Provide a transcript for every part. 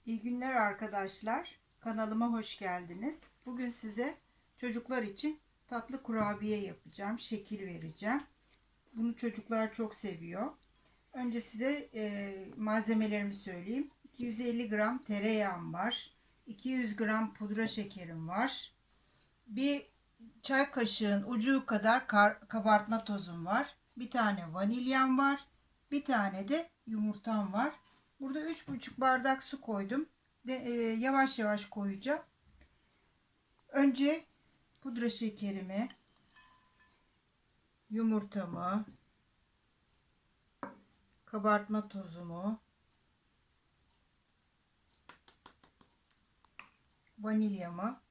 İyi günler arkadaşlar. Kanalıma hoş geldiniz. Bugün size çocuklar için tatlı kurabiye yapacağım. Şekil vereceğim. Bunu çocuklar çok seviyor. Önce size malzemelerimi söyleyeyim. 250 gram tereyağım var. 200 gram pudra şekerim var. Bir çay kaşığın ucu kadar kabartma tozum var. Bir tane vanilyam var. Bir tane de yumurtam var. Burada 3,5 bardak su koydum. Yavaş yavaş koyacağım. Önce pudra şekerimi, yumurtamı, kabartma tozumu, vanilyamı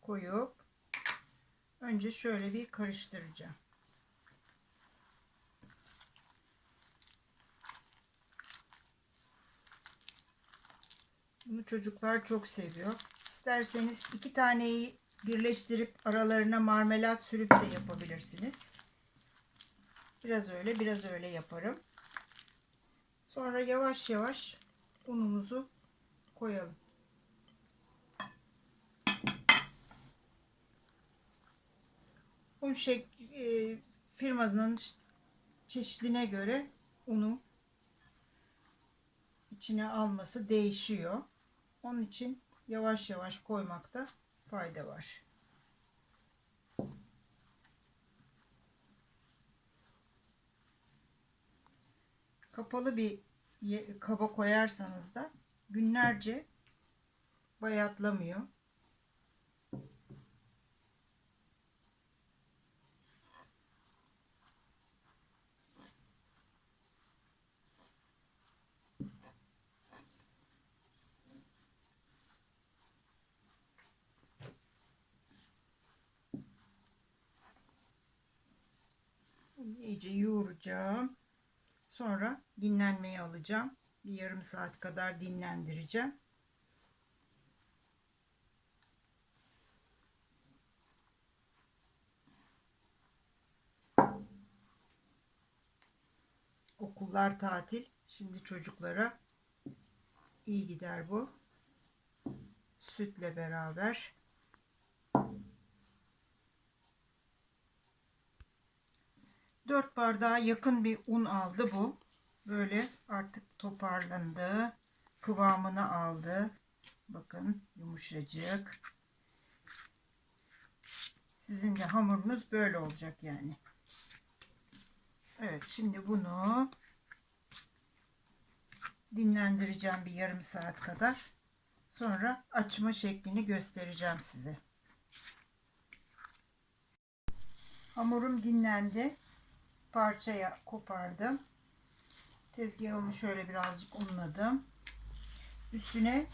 koyup önce şöyle bir karıştıracağım. Bunu çocuklar çok seviyor. İsterseniz iki taneyi birleştirip aralarına marmelat sürüp de yapabilirsiniz. Biraz öyle, biraz öyle yaparım. Sonra yavaş yavaş unumuzu koyalım. Un firmanın çeşidine göre unu içine alması değişiyor. Onun için yavaş yavaş koymakta fayda var. Kapalı bir kaba koyarsanız da günlerce bayatlamıyor. İyice yoğuracağım. Sonra dinlenmeye alacağım. Bir yarım saat kadar dinlendireceğim. Okullar tatil. Şimdi çocuklara iyi gider bu. Sütle beraber. Dört bardağa yakın bir un aldı bu. Böyle artık toparlandı. Kıvamını aldı. Bakın yumuşacık. Sizin de hamurunuz böyle olacak yani. Evet, şimdi bunu dinlendireceğim bir yarım saat kadar. Sonra açma şeklini göstereceğim size. Hamurum dinlendi. Parçaya kopardım. Tezgahımı şöyle birazcık unladım. Üstüne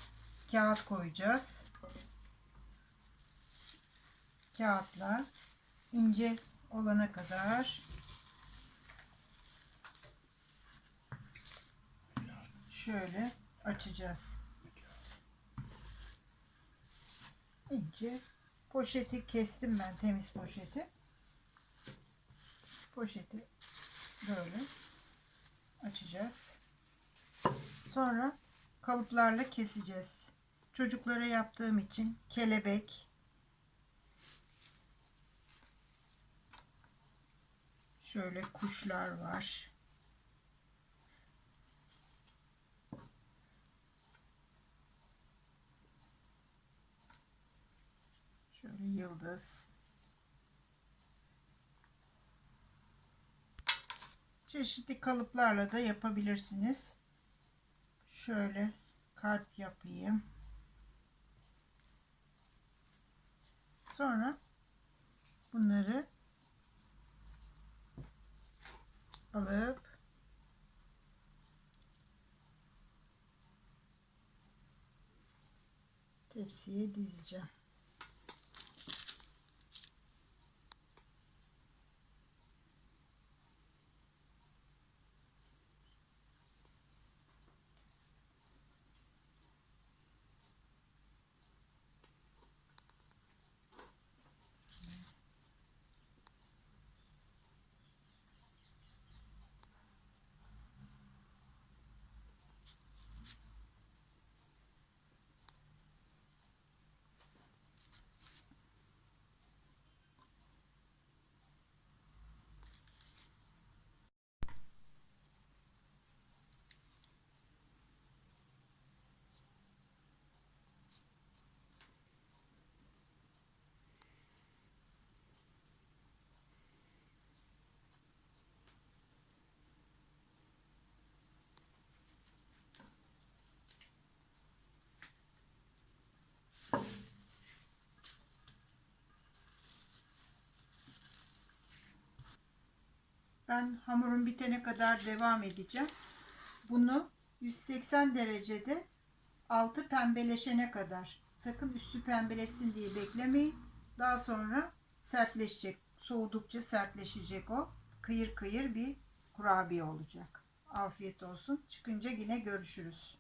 kağıt koyacağız. Kağıtla ince olana kadar şöyle açacağız. İnce poşeti kestim ben, temiz poşeti. Poşeti böyle açacağız. Sonra kalıplarla keseceğiz. Çocuklara yaptığım için kelebek, şöyle kuşlar var. Şöyle yıldız. Çeşitli kalıplarla da yapabilirsiniz. Şöyle kalp yapayım. Sonra bunları alıp tepsiye dizeceğim. Ben hamurum bitene kadar devam edeceğim. Bunu 180 derecede altı pembeleşene kadar. Sakın üstü pembeleşsin diye beklemeyin. Daha sonra sertleşecek. Soğudukça sertleşecek o. Kıyır kıyır bir kurabiye olacak. Afiyet olsun. Çıkınca yine görüşürüz.